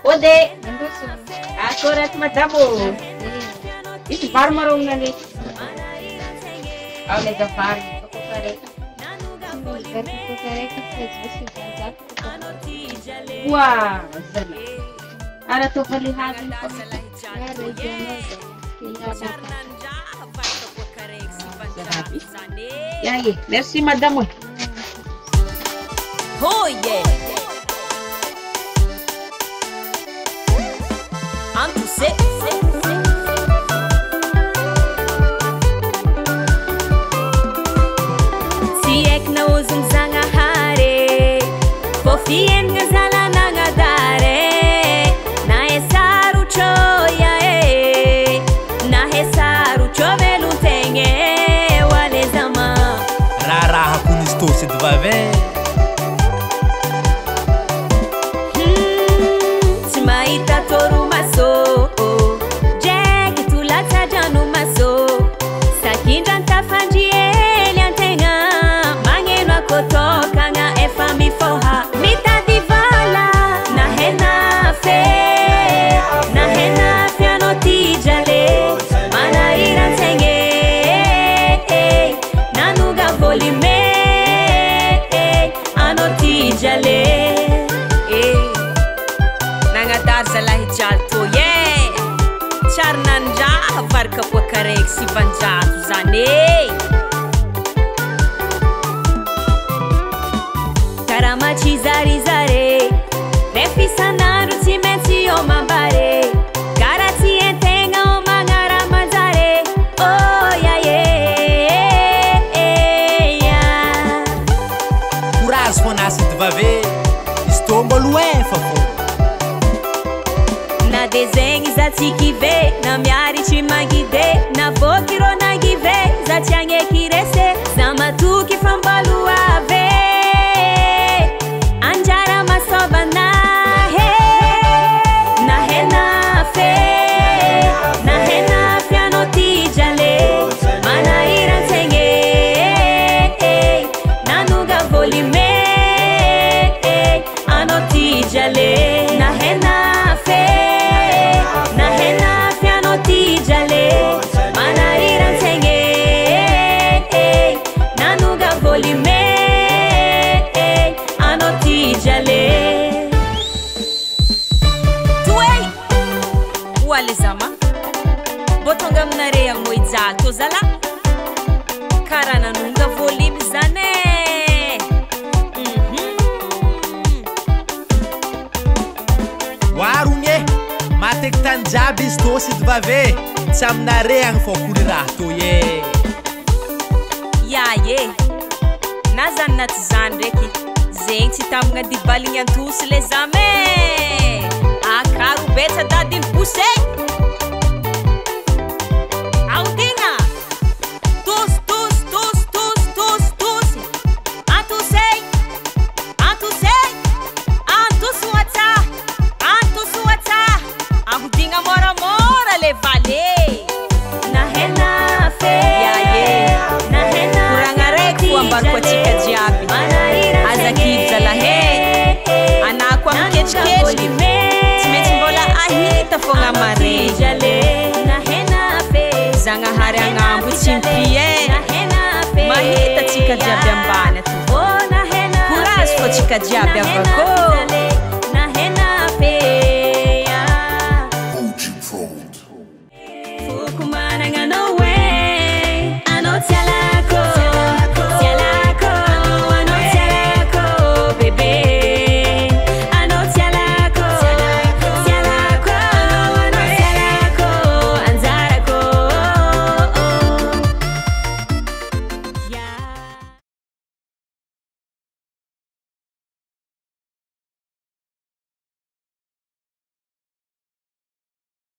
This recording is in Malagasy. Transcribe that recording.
Ode, aku rat madamu. Itu baru marung nanti. Awalnya daftar, aku kare. Wah, sana. Ada tu perlihatkan. Ya, merci madame. Oh yeah. Antu se. Siek na uzung zanga hare. Fofien ngazala nangadare. Na esaru choya e. Na esaru chovelu tenge. Wale zama. Rara hakuni stosi dvave. Maita toru maso Jack tulata janu maso Sakinja ntafanji eli antenga Mangeno akotoka nga efami foha Mita divala Na hena fe anotijale Mana irantenge Nanuga volime Anotijale Zalahi jalto ye Charnanja varka pokarek si banjatu zane Karamachi zari zare Refi sanaru timeti o mambare Karati entenga o mangara manzare Oh ya ya Courage fonasi dvave Estombo é fafo Na desenho za tikive Na miari chimagide Na vokiro na give Za tiange kirese Za matuki fambalu ave Anjara masoba na he Na hena fe anotijale Mana irantenge Nanuga volime Anotijale Na hena Tijale Mana irantenge Nanuga volime Anotijale Tuei Wale zama Botonga mnare ya moiza tozala Karana nunga volime zane Warunye Matek tanjabi stosi dvave Tsamnare ang fokuri rahto ye Ya ye Nazan nat zandreki Zengti tamga di balingan tus le zame Akaru beta dadin pusei Audinga Tus Antusei Antus wata Audinga mora le vale Na hena fe Ya ye Na hena Kurangare kuambar kwa chika jiabi Azaki zalahe Anakwa mkechkech Timetimbola ahita fonga mare Na hena fe Zanga hari angambu chimpie Mahita chika jiabi ambane tu Courage fo chika jiabi avako Na hena fe